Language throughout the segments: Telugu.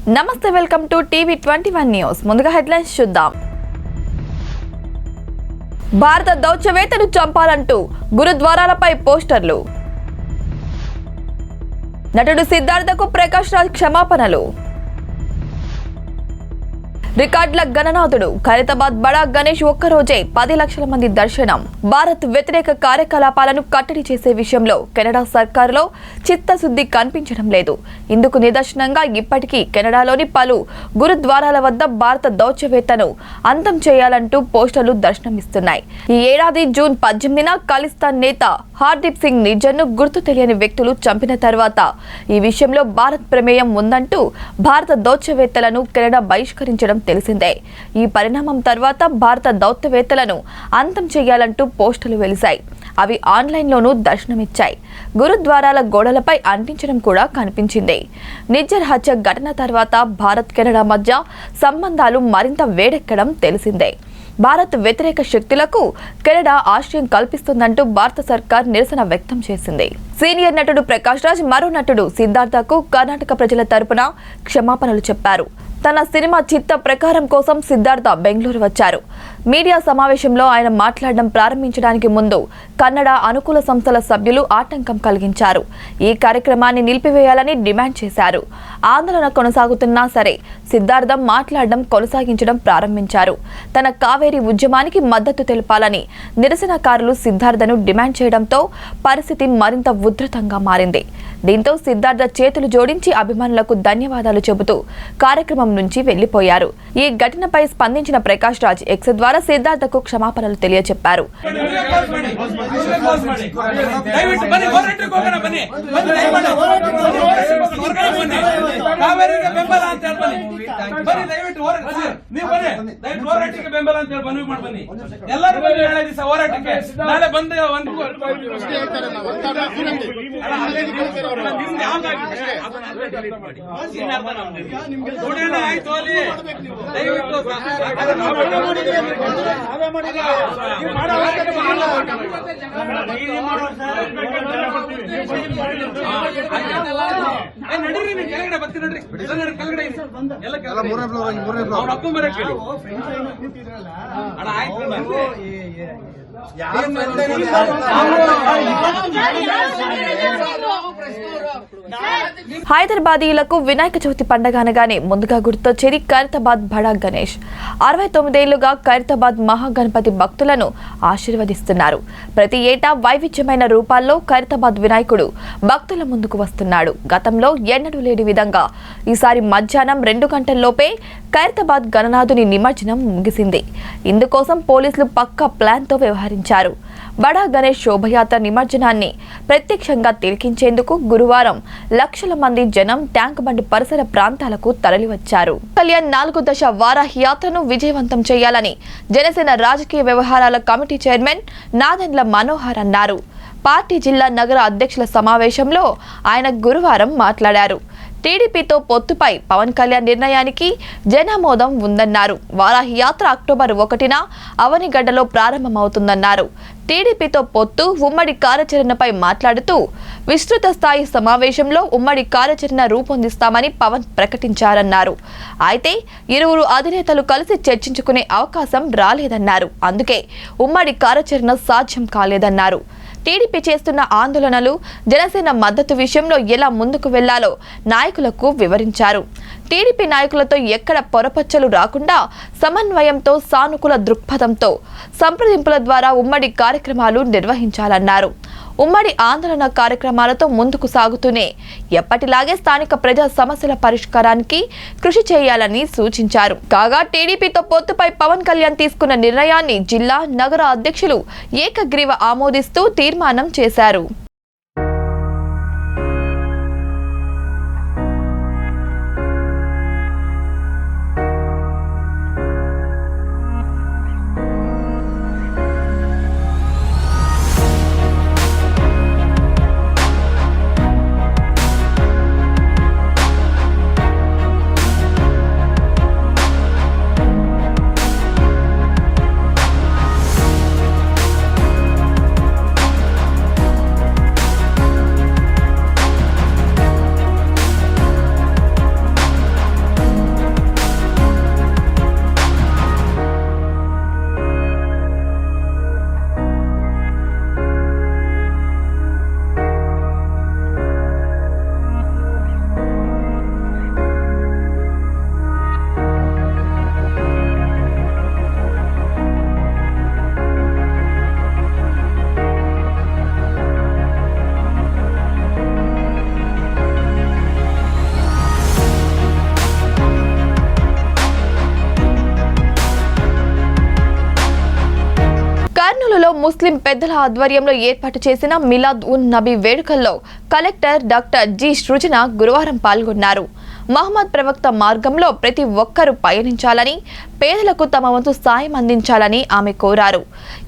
నమస్తే, వెల్కమ్ టు టీవీ 21 న్యూస్. ముందుగా హెడ్లైన్స్ చూద్దాం. భారత దౌత్యవేత్తను చంపాలంటూ గురుద్వారాలపై పోస్టర్లు. నటుడు సిద్ధార్థకు ప్రకాష్ రాజ్ క్షమాపణలు. రికార్డుల గణనాథుడు ఖైరతాబాద్ బడా గణేష్ ఒక్కరోజే 10 లక్షల మంది దర్శనం. భారత్ వ్యతిరేక కార్యకలాపాలను కట్టడి చేసే విషయంలో కెనడా సర్కారులో చిత్తశుద్ధి కనిపించడం లేదు. ఇందుకు నిదర్శనంగా ఇప్పటికీ కెనడాలోని పలు గురుద్వారాల వద్ద భారత దౌత్యవేత్తను అంతం చేయాలంటూ పోస్టర్లు దర్శనమిస్తున్నాయి. ఈ ఏడాది జూన్ 18న ఖలిస్తాన్ నేత హార్దీప్ సింగ్ నిజ్జర్ను గుర్తు తెలియని వ్యక్తులు చంపిన తర్వాత ఈ విషయంలో భారత్ ప్రమేయం ఉందంటూ భారత దౌత్యవేత్తలను కెనడా బహిష్కరించడం తెలిసిందే. ఈ పరిణామం తర్వాత భారత దౌత్యవేత్తలను అంతం చేయాలంటూ పోస్టులు వెలిశాయి. అవి ఆన్లైన్లోనూ దర్శనమిచ్చాయి. గురుద్వారాల గోడలపై అంటించడం కూడా కనిపించింది. నిజ్జర్ హత్య ఘటన తర్వాత భారత్ కెనడా మధ్య సంబంధాలు మరింత వేడెక్కడం తెలిసిందే. భారత్ వ్యతిరేక శక్తులకు కెనడా ఆశ్రయం కల్పిస్తుందంటూ భారత సర్కార్ నిరసన వ్యక్తం చేసింది. సీనియర్ నటుడు ప్రకాష్ రాజ్ మరో నటుడు సిద్ధార్థకు కర్ణాటక ప్రజల తరపున క్షమాపణలు చెప్పారు. తన సినిమా చిత్త ప్రకారం కోసం సిద్ధార్థ బెంగళూరు వచ్చారు. మీడియా సమావేశంలో ఆయన మాట్లాడడం ప్రారంభించడానికి ముందు కన్నడ అనుకూల సంస్థల సభ్యులు ఆటంకం కలిగించారు. ఈ కార్యక్రమాన్ని నిలిపివేయాలని డిమాండ్ చేశారు. ఆందోళన కొనసాగుతున్నా సరే సిద్ధార్థం మాట్లాడడం కొనసాగించడం ప్రారంభించారు. తన కావేరీ ఉద్యమానికి మద్దతు తెలపాలని నిరసనకారులు సిద్ధార్థను డిమాండ్ చేయడంతో పరిస్థితి మరింత ఉధృతంగా మారింది. దీంతో సిద్ధార్థ చేతులు జోడించి అభిమానులకు ధన్యవాదాలు చెబుతూ కార్యక్రమం నుంచి వెళ్లిపోయారు. ఈ ఘటనపై స్పందించిన ప్రకాష్ రాజ్ ఎక్స్ ద్వారా సిద్ధార్థకు క్షమాపణలు తెలియజెప్పారు. హైదరాబాదీయులకు వినాయక చవితి పండుగ అనగానే ముందుగా గుర్తొచ్చేది ఖైరతాబాద్ బడా గణేష్. 69 ఏళ్లుగా ఖైరతాబాద్ మహాగణపతి భక్తులను ఆశీర్వదిస్తున్నారు. ప్రతి ఏటా వైవిధ్యమైన రూపాల్లో ఖైరతాబాద్ వినాయకుడు భక్తుల ముందుకు వస్తున్నాడు. గతంలో ఎన్నడూ లేని విధంగా ఈసారి మధ్యాహ్నం 2 గంటల్లోపే ఖైరతాబాద్ గణనాథుని నిమజ్జనం ముగిసింది. ఇందుకోసం పోలీసులు పక్కా ప్లాన్తో వ్యవహరించారు. బడా గణేష్ శోభయాత్ర నిమజ్జనాన్ని ప్రత్యక్షంగా తిలకించేందుకు గురువారం లక్షల మంది జనం ట్యాంక్ బండ్ పరిసర ప్రాంతాలకు తరలివచ్చారు. కళ్యాణ్ 4వ దశ వారాహి యాత్రను విజయవంతం చేయాలని జనసేన రాజకీయ వ్యవహారాల కమిటీ చైర్మన్ నాదెండ్ల మనోహర్ అన్నారు. పార్టీ జిల్లా నగర అధ్యక్షుల సమావేశంలో ఆయన గురువారం మాట్లాడారు. టీడీపీతో పొత్తుపై పవన్ కళ్యాణ్ నిర్ణయానికి జనామోదం ఉందన్నారు. వారాహి యాత్ర అక్టోబర్ 1న అవనిగడ్డలో ప్రారంభమవుతుందన్నారు. టీడీపీతో పొత్తు ఉమ్మడి కార్యాచరణపై మాట్లాడుతూ విస్తృత స్థాయి సమావేశంలో ఉమ్మడి కార్యాచరణ రూపొందిస్తామని పవన్ ప్రకటించారన్నారు. అయితే ఇరువురు అధినేతలు కలిసి చర్చించుకునే అవకాశం రాలేదన్నారు. అందుకే ఉమ్మడి కార్యాచరణ సాధ్యం కాలేదన్నారు. టీడీపీ చేస్తున్న ఆందోళనలు, జనసేన మద్దతు విషయంలో ఎలా ముందుకు వెళ్లాలో నాయకులకు వివరించారు. టీడీపీ నాయకులతో ఎక్కడ పొరపచ్చలు రాకుండా సమన్వయంతో, సానుకూల దృక్పథంతో సంప్రదింపుల ద్వారా ఉమ్మడి కార్యక్రమాలు నిర్వహించాలన్నారు. ఉమ్మడి ఆందోళన కార్యక్రమాలతో ముందుకు సాగుతూనే ఎప్పటిలాగే స్థానిక ప్రజా సమస్యల పరిష్కారానికి కృషి చేయాలని సూచించారు. కాగా టీడీపీతో పొత్తుపై పవన్ కళ్యాణ్ తీసుకున్న నిర్ణయాన్ని జిల్లా, నగర అధ్యక్షులు ఏకగ్రీవ ఆమోదిస్తూ తీర్మానం చేశారు. ముస్లిం పెద్దల ఆధ్వర్యంలో ఏర్పాటు చేసిన మిలాద్ ఉన్ నబీ వేడుకల్లో కలెక్టర్ డాక్టర్ జి సృజన గురువారం పాల్గొన్నారు. మహమ్మద్ ప్రవక్త మార్గంలో ప్రతి ఒక్కరూ పయనించాలని, పేదలకు తమ వంతు సాయం అందించాలని ఆమె కోరారు.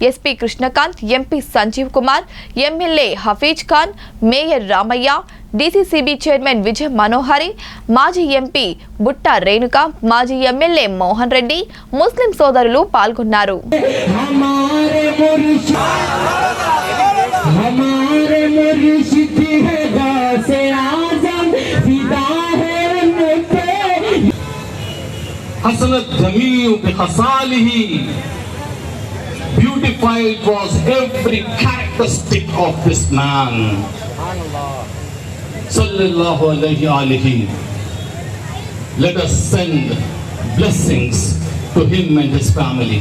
SP Krishnakant, MP Sanjeev Kumar, MLA Hafeez Khan, mayor Ramaiah, DCCB chairman Vijay Manohari, మాజీ ఎంపీ బుట్ట రేణుక, మాజీ ఎమ్మెల్యే మోహన్ రెడ్డి, ముస్లిం సోదరులు పాల్గొన్నారు. Beautified was every characteristic of this man. Sallallahu alayhi. Let us send blessings to him and his family.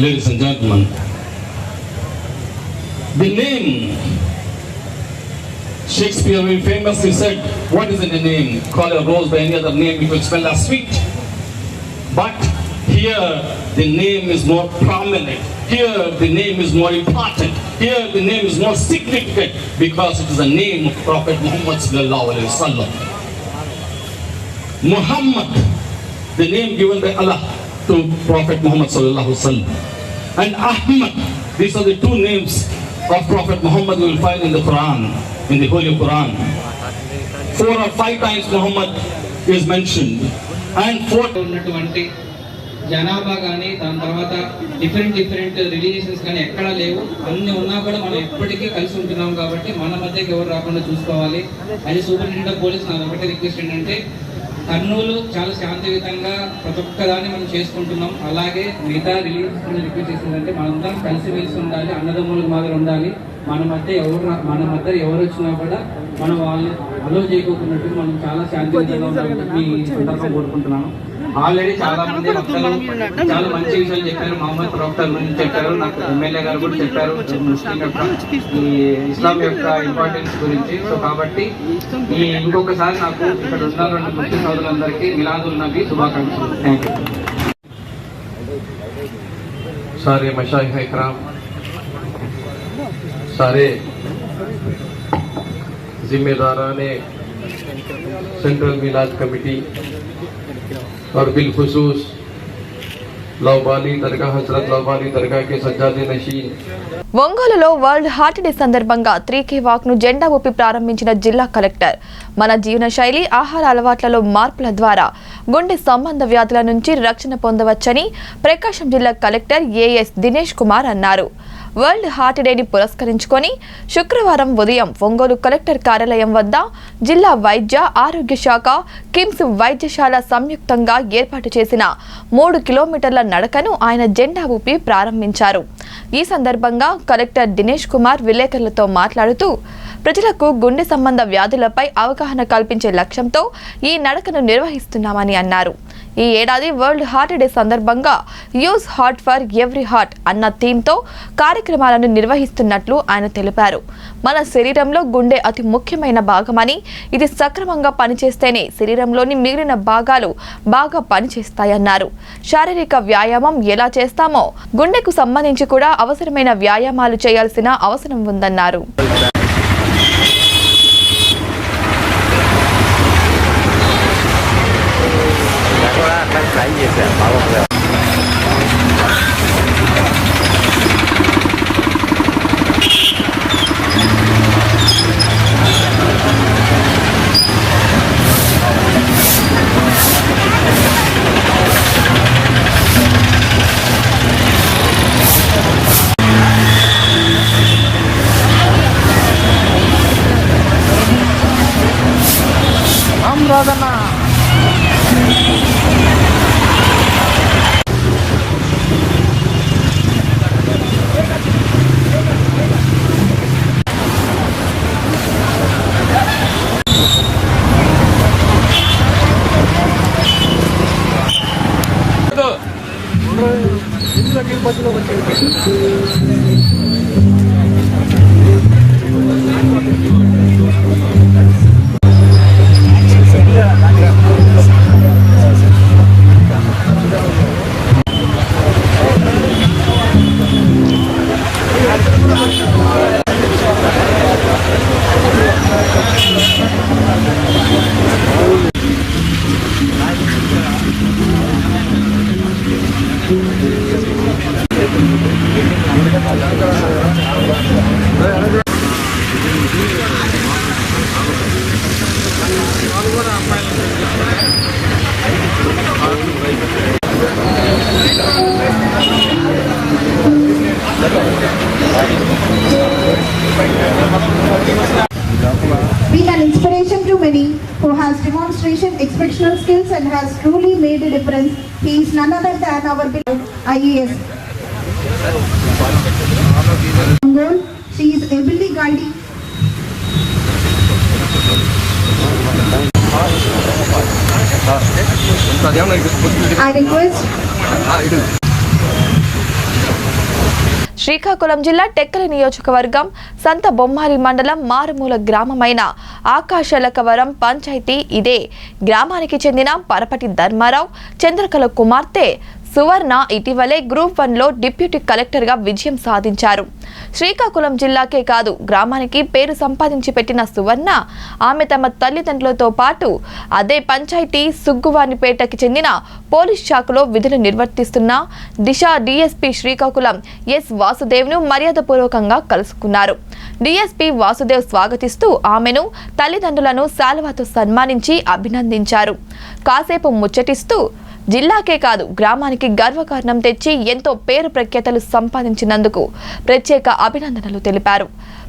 Ladies and gentlemen, the name, Shakespeare very famously said, what is in a name? Call a rose by any other name, it will smell as sweet. But here the name is more prominent. Here the name is more important. Here the name is more significant because it is the name of Prophet Muhammad sallallahu alaihi wasallam. Muhammad, the name given by Allah to Prophet Muhammad sallallahu alaihi wasallam, and Ahmad, these are the two names of Prophet Muhammad you will find in the Quran, in the Holy Quran. 4 or 5 times Muhammad is mentioned, and 4 జనాభా కానీ దాని తర్వాత డిఫరెంట్ రిలీజియన్స్ కానీ ఎక్కడా లేవు. అన్ని ఉన్నా కూడా మనం ఎప్పటికీ కలిసి ఉంటున్నాం కాబట్టి మన మధ్యకి ఎవరు రాకుండా చూసుకోవాలి. అది సూపరింటెండెంట్ ఆఫ్ పోలీస్ నాది ఒకటే రిక్వెస్ట్ ఏంటంటే, కర్నూలు చాలా శాంతియుతంగా ప్రతి ఒక్కదాన్ని మనం చేసుకుంటున్నాం. అలాగే మిగతా రిలీజియన్స్ రిక్వెస్ట్ చేసిందంటే మనందరం కలిసిమెలిసి ఉండాలి, అన్నదమ్ముల మాదిరి ఉండాలి. మన మధ్య ఎవరు వచ్చినా కూడా మనం వాళ్ళని అలో చేయకోకున్నట్టు మనం చాలా శాంతియుతంగా ఉండాలని ఈ సందర్భం కోరుకుంటున్నాను. ఆల్రెడీ చాలా మంది వక్తలు చాలా మంచి విషయాలు చెప్పారు. మహమ్మద్ ప్రవక్త గురించి చెప్పారు, నాకు ఎమ్మెల్యే గారు కూడా చెప్పారు ముస్లిం యొక్క ఈ ఇస్లాం యొక్క ఇంపార్టెన్స్ గురించి. సో కాబట్టి ఇంకొకసారి నాకు ఇక్కడ ఉన్న 2 ముస్లిం సోదరులందరికీ మిలాదుల్ నబీ శుభాకాంక్షలు. Thank you. सारे मशाइख इकराम, सारे जिम्मेदाराने सेंट्रल मिलाद कमेटी और बिलखुसूस लौबाली दरगाह हजरत लौबाली दरगाह के सज्जादे नशीन ఒంగోలులో వరల్డ్ హార్ట్ డే సందర్భంగా 3K వాక్ ను జెండా ఊపి ప్రారంభించిన జిల్లా కలెక్టర్ మన జీవన శైలి, ఆహార అలవాట్లలో మార్పుల ద్వారా గుండె సంబంధ వ్యాధుల నుంచి రక్షణ పొందవచ్చని ప్రకాశం జిల్లా కలెక్టర్ ఏఎస్ దినేష్ కుమార్ అన్నారు. వరల్డ్ హార్ట్ డేని పురస్కరించుకొని శుక్రవారం ఉదయం ఒంగోలు కలెక్టర్ కార్యాలయం వద్ద జిల్లా వైద్య ఆరోగ్య శాఖ, కిమ్స్ వైద్యశాల సంయుక్తంగా ఏర్పాటు చేసిన 3 కిలోమీటర్ల నడకను ఆయన జెండా ఊపి ప్రారంభించారు. ఈ సందర్భంగా కలెక్టర్ దినేష్ కుమార్ విలేకరులతో మాట్లాడుతూ, ప్రజలకు గుండె సంబంధ వ్యాధులపై అవగాహన కల్పించే లక్ష్యంతో ఈ నడకను నిర్వహిస్తున్నామని అన్నారు. ఈ ఏడాది వరల్డ్ హార్ట్ డే సందర్భంగా use heart for every heart అన్న థీమ్తో కార్యక్రమాలను నిర్వహిస్తున్నట్లు ఆయన తెలిపారు. మన శరీరంలో గుండె అతి ముఖ్యమైన భాగమని, ఇది సక్రమంగా పనిచేస్తేనే శరీరంలోని మిగిలిన భాగాలు బాగా పనిచేస్తాయన్నారు. శారీరక వ్యాయామం ఎలా చేస్తామో గుండెకు సంబంధించి కూడా అవసరమైన వ్యాయామాలు చేయాల్సిన అవసరం ఉందన్నారు. Been an inspiration to many, who has demonstration exceptional skills and has truly made a difference. He is none other than our beloved IAS. Angol, she is ably guiding. I request Srikakulam జిల్లా టెక్కలి నియోజకవర్గం సంత బొమ్మాలి మండలం మారుమూల గ్రామమైన ఆకాశలకవరం పంచాయతీ ఇదే గ్రామానికి చెందిన పరపటి ధర్మారావు చంద్రకళ కుమార్తె సువర్ణ ఇటీవలే గ్రూప్ 1లో డిప్యూటీ కలెక్టర్గా విజయం సాధించారు. శ్రీకాకుళం జిల్లాకే కాదు గ్రామానికి పేరు సంపాదించి పెట్టిన సువర్ణ ఆమె తమ తల్లిదండ్రులతో పాటు అదే పంచాయతీ సుగ్గువానిపేటకి చెందిన పోలీస్ శాఖలో విధులు నిర్వర్తిస్తున్న దిశ డీఎస్పీ శ్రీకాకుళం ఎస్ వాసుదేవ్ను మర్యాదపూర్వకంగా కలుసుకున్నారు. డీఎస్పీ వాసుదేవ్ స్వాగతిస్తూ ఆమెను తల్లిదండ్రులను శాలువాతో సన్మానించి అభినందించారు. కాసేపు ముచ్చటిస్తూ జిల్లాకే కాదు గ్రామానికి గర్వకారణం తెచ్చి ఎంతో పేరు ప్రఖ్యాతలు సంపాదించినందుకు ప్రత్యేక అభినందనలు తెలిపారు.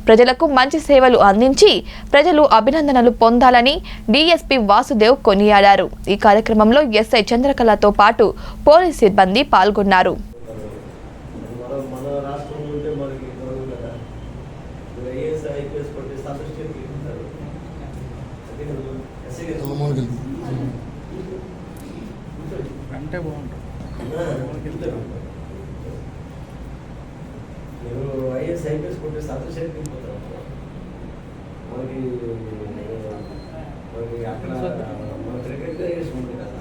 ప్రజలకు మంచి సేవలు అందించి ప్రజలు అభినందనలు పొందాలని డీఎస్పీ వాసుదేవ్ కొనియాడారు. ఈ కార్యక్రమంలో ఎస్ఐ చంద్రకళతో పాటు పోలీస్ సిబ్బంది పాల్గొన్నారు. అంటే బాగుంటుంది. ఐఏఎస్ ఐపీఎస్ కొట్టే సంతోషం మనకి అక్కడ మన క్రికెట్ ఉంటుంది కదా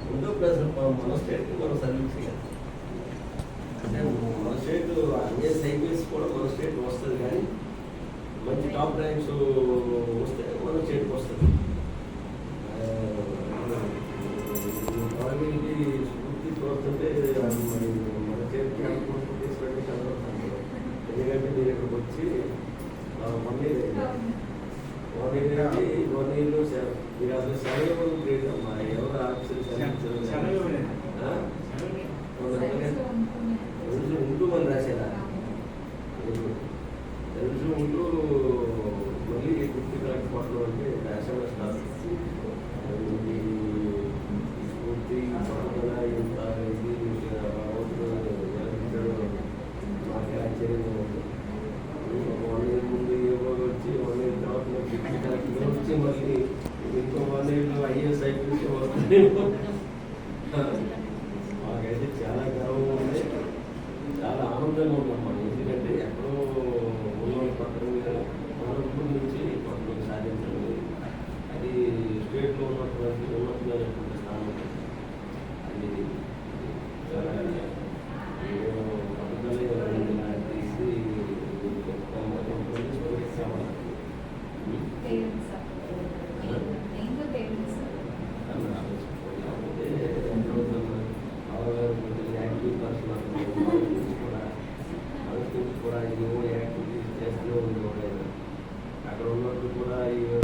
ముందు ప్లస్ మన స్టేట్కి మనం సర్వీస్ చేయాలి. అంటే మన స్టేట్ ఐఏఎస్ ఐపీఎస్ కూడా మన స్టేట్ వస్తుంది, కానీ మంచి టాప్ ర్యాంక్స్ వస్తే మన స్టేట్కి వస్తుంది. స్ఫూర్తి చూస్తుంటే మరి మన చేతికి అనుకుంటూ తీసుకెళ్ళి చదవతాను. ఎందుకంటే మీరు ఇక్కడికి వచ్చి 1 year మీరు అసలు సెలవు లేదు అమ్మా. ఎవరు ఆఫీసర్ ఉంటూ మనం రాసేదా తెలుసు ఉంటూ మళ్ళీ గుర్తు కలెక్ట్ పట్టడం అంటే ఎస్ఎంఎస్ కాదు. మాకే ఆశ్చర్యంగా ఉంది. 1 year ముందు వచ్చి 1 year తర్వాత వచ్చి మళ్ళీ ఇంకో 1 yearలో ఐఏఎస్ ఐపీఎస్ వస్తుంది. మాకైతే చాలా గర్వంగా ఉంది, చాలా ఆనందంగా ఉందమ్మా. ఎందుకంటే ఎక్కడో ఉన్న పక్కన మన ఊరి నుంచి పక్కన సాధించడం అది స్టేట్లో ఉన్నటువంటి ఉన్నతమైనటువంటి స్థానం. అది చాలా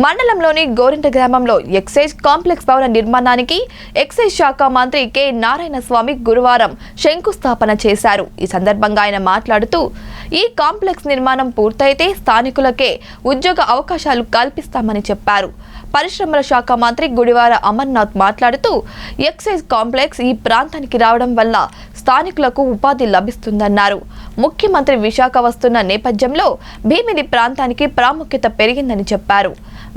మండలంలోని గోరింట గ్రామంలో ఎక్సైజ్ కాంప్లెక్స్ భవన నిర్మాణానికి ఎక్సైజ్ శాఖ మంత్రి కె నారాయణ స్వామి గురువారం శంకుస్థాపన చేశారు. ఈ సందర్భంగా ఆయన మాట్లాడుతూ ఈ కాంప్లెక్స్ నిర్మాణం పూర్తయితే స్థానికులకే ఉద్యోగ అవకాశాలు కల్పిస్తామని చెప్పారు. పరిశ్రమల శాఖ మంత్రి గుడివార అమర్నాథ్ మాట్లాడుతూ ఎక్సైజ్ కాంప్లెక్స్ ఈ ప్రాంతానికి రావడం వల్ల స్థానికులకు ఉపాధి లభిస్తుందన్నారు. ముఖ్యమంత్రి విశాఖ వస్తున్న నేపథ్యంలో భీమిలి ప్రాంతానికి ప్రాముఖ్యత పెరిగిందని చెప్పారు.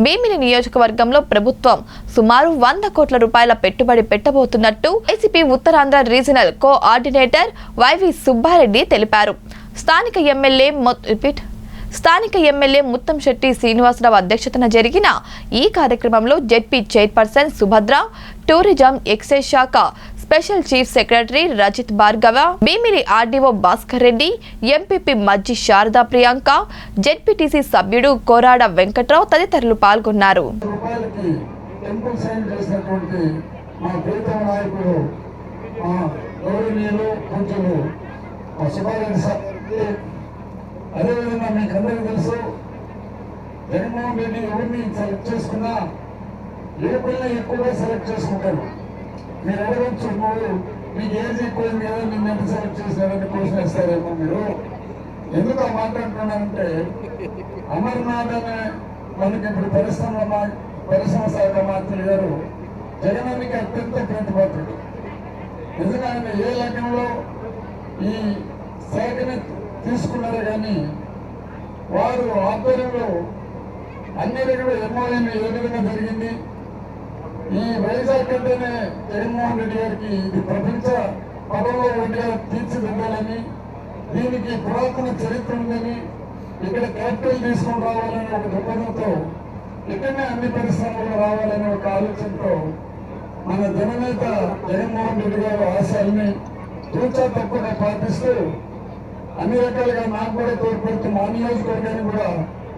భీమిలి నియోజకవర్గంలో ప్రభుత్వం సుమారు 100 కోట్ల రూపాయల పెట్టుబడి పెట్టబోతున్నట్టు YCP Uttarandhra regional coordinator YV Subba Reddy తెలిపారు. స్థానిక ఎమ్మెల్యే ముత్తంశెట్టి శ్రీనివాసరావు అధ్యక్షతన జరిగిన ఈ కార్యక్రమంలో ZP chairperson Subhadra, tourism excise శాఖ special chief secretary Rajat Bhargava, Bheemili RDO Bhaskar Reddy, MPP Majji Sharada Priyanka, ZPTC సభ్యుడు కోరాడ వెంకట్రావు తదితరులు పాల్గొన్నారు. అదేవిధంగా మీకు అందరికీ తెలుసు, జగన్మోహన్ రెడ్డి ఎవరిని సెలెక్ట్ చేసుకున్నా ఏ పిల్లలు ఎక్కువగా సెలెక్ట్ చేసుకుంటారు. మీరు అడగచ్చు, మీకు ఏజ్ ఎక్కువైంది కదా నిన్న ఎంత సెలెక్ట్ చేశారని క్వశ్చన్ వేస్తారేమో మీరు. ఎందుకు ఆ మాట అంటున్నానంటే అమర్నాథ్ అనే మనకి ఇప్పుడు పరిశ్రమ శాఖ మంత్రి గారు జగనానికి అత్యంత ప్రీతిపాత్రుడు. నిజంగా ఆయన ఏ లగ్నంలో ఈ శాఖని తీసుకున్నారో కానీ వారు ఆధ్వర్యంలో అన్ని దగ్గర ఎంఓఎన్ ఏ విధంగా జరిగింది. ఈ వైజాగ్ అంటేనే జగన్మోహన్ రెడ్డి గారికి ఇది ప్రపంచ పదంలో ఒకటిగా తీర్చిదిద్దాలని, దీనికి పురాతన చరిత్ర ఉందని, ఇక్కడ క్యాపిటల్ తీసుకొని రావాలనే ఒక దృక్పథంతో ఇక్కడనే అన్ని పరిశ్రమలు రావాలనే ఒక ఆలోచనతో మన జననేత జగన్మోహన్ రెడ్డి గారి ఆశయాల్ని తూచా తప్పగా పాటిస్తూ అన్ని రకాలుగా నాకు కూడా తోడ్పడుతూ మా నియోజకవర్గాన్ని కూడా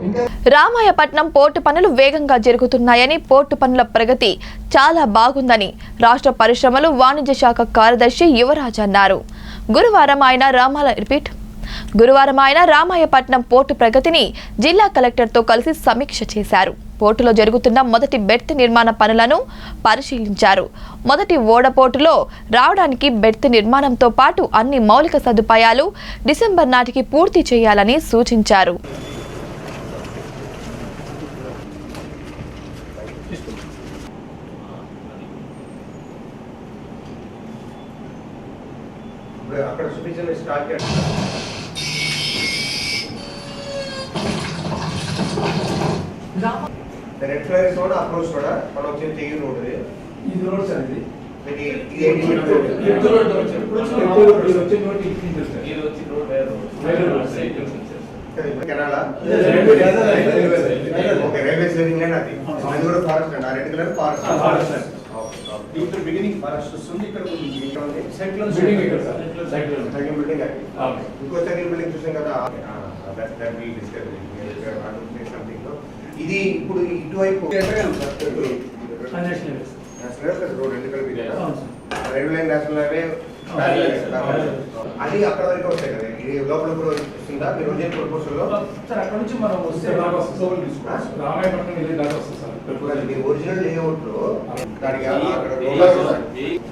ఇంకా రామాయపట్నం పోర్టు పనులు వేగంగా జరుగుతున్నాయని, పోర్టు పనుల ప్రగతి చాలా బాగుందని రాష్ట్ర పరిశ్రమలు వాణిజ్య శాఖ కార్యదర్శి యువరాజ్ అన్నారు. గురువారం ఆయన రామాయపట్నం పోర్టు ప్రగతిని జిల్లా కలెక్టర్తో కలిసి సమీక్ష చేశారు. పోర్టులో జరుగుతున్న మొదటి బెర్త్ నిర్మాణ పనులను పరిశీలించారు. మొదటి ఓడపోర్టులో రావడానికి బెర్త్ నిర్మాణంతో పాటు అన్ని మౌలిక సదుపాయాలు డిసెంబర్ నాటికి పూర్తి చేయాలని సూచించారు. అక్కడ చూపించిన stock red FLAIR road approach కూడా మనం వచ్చే తెగి రోడ్ ఇది road sir railway saving line అది కూడా ఫారెస్ట్ అండి. ఆ రెడ్ కలర్ ఫారెస్ట్ ఇక్కడ బిగినింగ్ ఫారెస్ట్ వస్తుంది. ఇక్కడ సైక్లోన్ బిల్డింగ్ ఇంకో సైకిల్ బిల్డింగ్ చూసాం కదా. ఇది ఇప్పుడు ఇటువైపు road railway line national highway అది అక్కడ వరకు వస్తాయి కదా. ఇది లోపల కూడా వస్తుందా మీరు వచ్చే ప్రపోజల్ లో? అక్కడ నుంచి మనం వస్తే ఒరిజినల్ లేఅవుట్ లో దానికి అక్కడ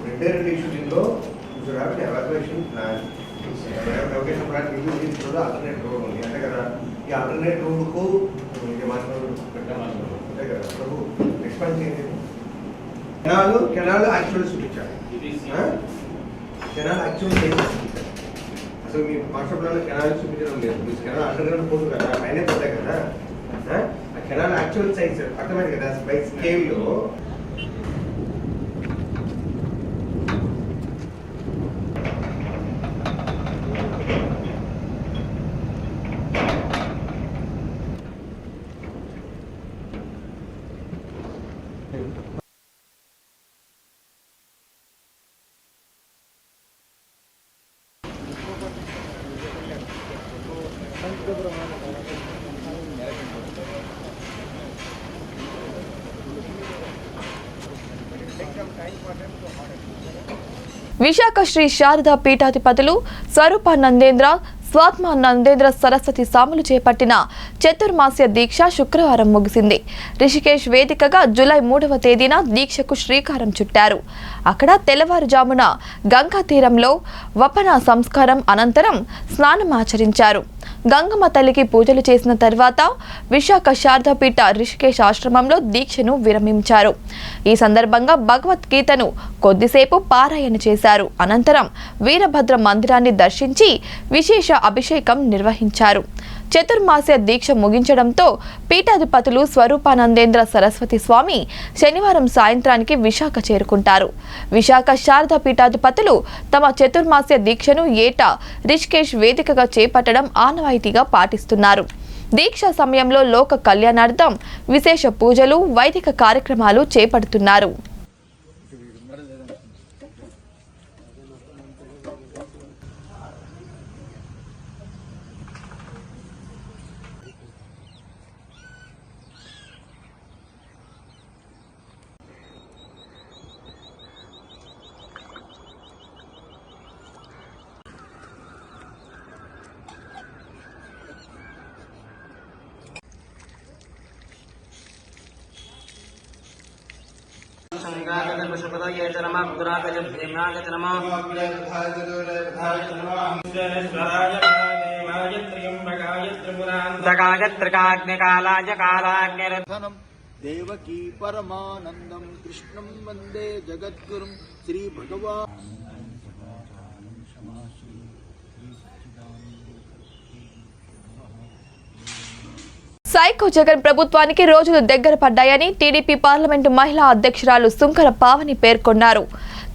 రిటైర్డ్ షూటింగ్ లో evacuation plan location plan review తీసుకుంటే ఆల్టర్నేట్ రోడ్ ఉంది అంతే కదా. ఈ ఆల్టర్నేట్ రోడ్ కు అంతే కదా ప్రభు ఎక్స్పాండ్ చేయండి. కెనాల్ యాక్చువల్ చూపించాలి. కెనాల్ యాక్చువల్ అసలు మీ మాస్టర్ ప్లాన్ కెనాల్ చూపించడం లేదు. మీ కెనాల్ అండర్ గ్రౌండ్ పోదు కదా, పైన పోతాయి కదా. ఆ కెనాల్ యాక్చువల్ సైజ్ అర్థమైంది కదా బై స్కేల్ లో. విశాఖ శ్రీ శారదా పీఠాధిపతులు స్వరూపానందేంద్ర స్వాత్మానందేంద్ర సరస్వతి స్వాములు చేపట్టిన చతుర్మాస్య దీక్ష శుక్రవారం ముగిసింది. రిషికేశ్ వేదికగా జూలై 3వ తేదీన దీక్షకు శ్రీకారం చుట్టారు. అక్కడ తెల్లవారుజామున గంగా తీరంలో వపన సంస్కారం అనంతరం స్నానమాచరించారు. గంగమ్మ తల్లికి పూజలు చేసిన తర్వాత విశాఖ శారదాపీఠ రిషికేశ్ ఆశ్రమంలో దీక్షను విరమించారు. ఈ సందర్భంగా భగవద్గీతను కొద్దిసేపు పారాయణ చేశారు. అనంతరం వీరభద్ర మందిరాన్ని దర్శించి విశేష అభిషేకం నిర్వహించారు. చతుర్మాస్య దీక్ష ముగించడంతో పీఠాధిపతులు స్వరూపానందేంద్ర సరస్వతి స్వామి శనివారం సాయంత్రానికి విశాఖ చేరుకుంటారు. విశాఖ శారదా పీఠాధిపతులు తమ చతుర్మాస్య దీక్షను ఏటా రిషికేశ్ వేదికగా చేపట్టడం ఆనవాయితీగా పాటిస్తున్నారు. దీక్ష సమయంలో లోక కళ్యాణార్థం విశేష పూజలు, వైదిక కార్యక్రమాలు చేపడుతున్నారు. नमः देवकी परमानंदम कृष्णं वंदे जगद्गुरुं श्री भगवान। సైకో జగన్ ప్రభుత్వానికి రోజులు దగ్గర పడ్డాయని టీడీపీ పార్లమెంటు మహిళా అధ్యక్షురాలు సుంకర పావని పేర్కొన్నారు.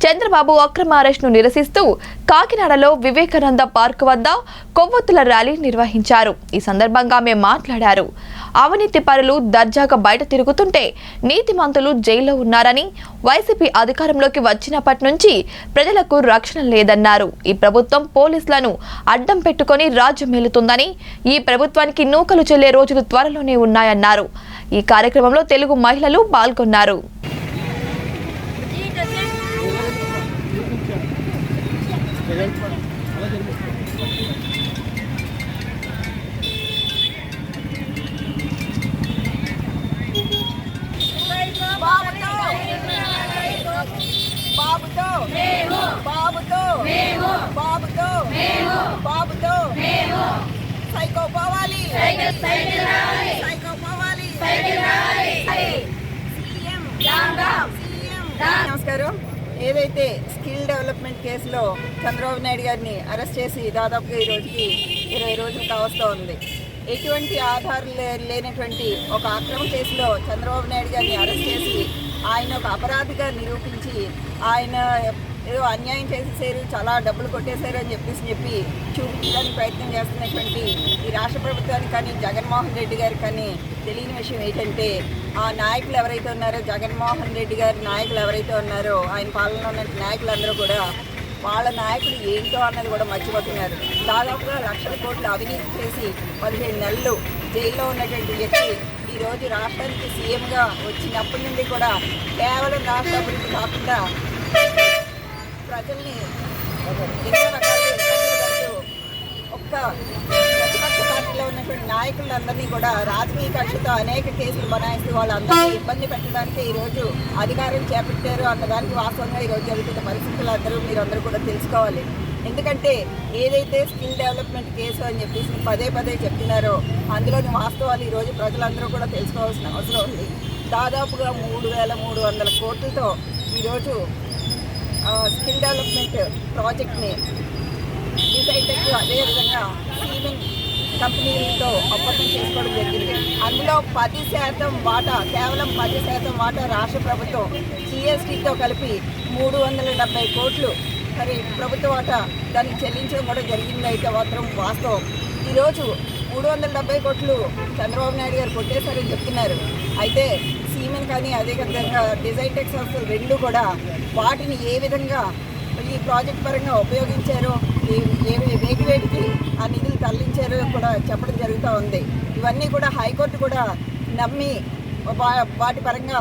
చంద్రబాబు అక్రమ అరెస్టును నిరసిస్తూ కాకినాడలో వివేకానంద పార్క్ వద్ద కొవ్వొత్తుల ర్యాలీ నిర్వహించారు. ఈ సందర్భంగా ఆమె మాట్లాడారు. అవినీతి పరులు దర్జాగా బయట తిరుగుతుంటే నీతిమంతులు జైల్లో ఉన్నారని, వైసీపీ అధికారంలోకి వచ్చినప్పటి నుంచి ప్రజలకు రక్షణ లేదన్నారు. ఈ ప్రభుత్వం పోలీసులను అడ్డం పెట్టుకొని రాజ్యం మేలుతుందని, ఈ ప్రభుత్వానికి నూకలు చెల్లే రోజులు త్వరలోనే ఉన్నాయన్నారు. ఈ కార్యక్రమంలో తెలుగు మహిళలు పాల్గొన్నారు. నమస్కారం. ఏదైతే స్కిల్ డెవలప్మెంట్ కేసులో చంద్రబాబు నాయుడు గారిని అరెస్ట్ చేసి దాదాపుగా ఈ రోజుకి 20 రోజులు కావస్తూ ఉంది. ఎటువంటి ఆధారం లేనటువంటి ఒక అక్రమ కేసులో చంద్రబాబు నాయుడు గారిని అరెస్ట్ చేసి ఆయన ఒక అపరాధిగా నిరూపించి ఆయన ఏదో అన్యాయం చేసేసారు, చాలా డబ్బులు కొట్టేశారు అని చెప్పి చూపించడానికి ప్రయత్నం చేస్తున్నటువంటి ఈ రాష్ట్ర ప్రభుత్వానికి కానీ జగన్మోహన్ రెడ్డి గారికి కానీ తెలియని విషయం ఏంటంటే, ఆ నాయకులు ఎవరైతే ఉన్నారో, జగన్మోహన్ రెడ్డి గారి నాయకులు ఎవరైతే ఉన్నారో, ఆయన పాలనలో ఉన్న నాయకులందరూ కూడా వాళ్ళ నాయకులు ఏంటో అన్నది కూడా మర్చిపోతున్నారు. దాదాపుగా లక్షల కోట్లు అవినీతి చేసి 15 నెలలు జైల్లో ఉన్నటువంటి వ్యక్తి ఈరోజు రాష్ట్రానికి సీఎంగా వచ్చినప్పటి నుండి కూడా కేవలం రాష్ట్ర అభివృద్ధి కాకుండా ప్రజల్ని ఎన్నో రకాలుగా ఇబ్బందులు పడుతూ ఒక్క ప్రతిపక్ష పార్టీలో ఉన్నటువంటి నాయకులందరినీ కూడా రాజకీయ కక్షతో అనేక కేసులు బనాయిస్తూ వాళ్ళందరినీ ఇబ్బంది పెట్టడానికి ఈరోజు అధికారం చేపట్టారు అన్నదానికి వాస్తవంగా ఈరోజు జరుగుతున్న పరిస్థితులు మీరందరూ కూడా తెలుసుకోవాలి. ఎందుకంటే ఏదైతే స్కిల్ డెవలప్మెంట్ కేసు అని చెప్పేసి పదే చెప్తున్నారో అందులోని వాస్తవాలు ఈరోజు ప్రజలందరూ కూడా తెలుసుకోవాల్సిన అవసరం ఉంది. దాదాపుగా 3,300 కోట్లతో ఈరోజు స్కిల్ డెవలప్మెంట్ ప్రాజెక్ట్ని డిజైటెక్ అదేవిధంగా సిమెంట్ కంపెనీలతో ఒప్పందం చేసుకోవడం జరిగింది. అందులో 10% వాటా, కేవలం 10% వాటా రాష్ట్ర ప్రభుత్వం జిఎస్టీతో కలిపి 370 కోట్లు మరి ప్రభుత్వ వాటా దానికి చెల్లించడం కూడా జరిగింది. అయితే మాత్రం వాస్తవం ఈరోజు 370 కోట్లు చంద్రబాబు నాయుడు గారు కొట్టేశారని చెప్తున్నారు. అయితే సీమెన్ కానీ అదేవిధంగా డిజైటెక్ సంస్థలు రెండు కూడా వాటిని ఏ విధంగా ఈ ప్రాజెక్ట్ పరంగా ఉపయోగించారో, వేటికి ఆ నిధులు తరలించారో కూడా చెప్పడం జరుగుతూ ఉంది. ఇవన్నీ కూడా హైకోర్టు కూడా నమ్మి వాటి పరంగా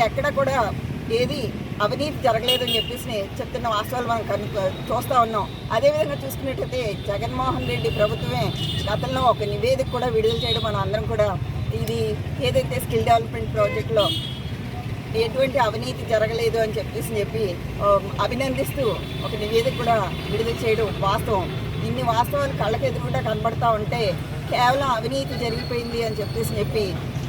ఎక్కడ కూడా ఏది అవినీతి జరగలేదని చెప్పేసి చెప్తున్న వాస్తవాలు మనం చూస్తూ ఉన్నాం. అదేవిధంగా చూసుకున్నట్టయితే జగన్మోహన్ రెడ్డి ప్రభుత్వమే గతంలో ఒక నివేదిక కూడా విడుదల చేయడం మనం అందరం కూడా ఇది ఏదైతే స్కిల్ డెవలప్మెంట్ ప్రాజెక్టులో ఎటువంటి అవినీతి జరగలేదు అని చెప్పి అభినందిస్తూ ఒక నివేదిక కూడా విడుదల చేయడం వాస్తవం. ఇన్ని వాస్తవాలు కళ్ళకు ఎదురుకుండా కనబడతా ఉంటే కేవలం అవినీతి జరిగిపోయింది అని చెప్పి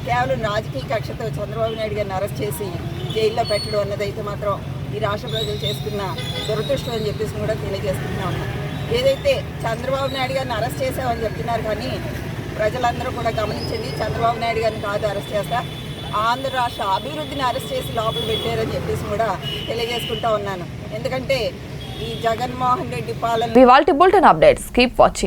కేవలం రాజకీయ కక్షతో చంద్రబాబు నాయుడు గారిని అరెస్ట్ చేసి జైల్లో పెట్టడం అన్నదైతే మాత్రం ఈ రాష్ట్ర ప్రజలు చేసుకున్న దురదృష్టం అని చెప్పేసి కూడా తెలియజేస్తున్నా ఉన్నాం. ఏదైతే చంద్రబాబు నాయుడు గారిని అరెస్ట్ చేసామని చెప్తున్నారు కానీ ప్రజలందరూ కూడా గమనించండి, చంద్రబాబు నాయుడు గారిని కాదు అరెస్ట్ చేస్తా, ఆంధ్ర రాష్ట్ర అభివృద్ధిని అరెస్ట్ చేసి లోపల పెట్టారని చెప్పేసి కూడా తెలియజేసుకుంటా ఉన్నాను. ఎందుకంటే ఈ జగన్మోహన్ రెడ్డి పాలన. ఇవాల్టి బులెటిన్ అప్డేట్స్ కీప్ వాచింగ్.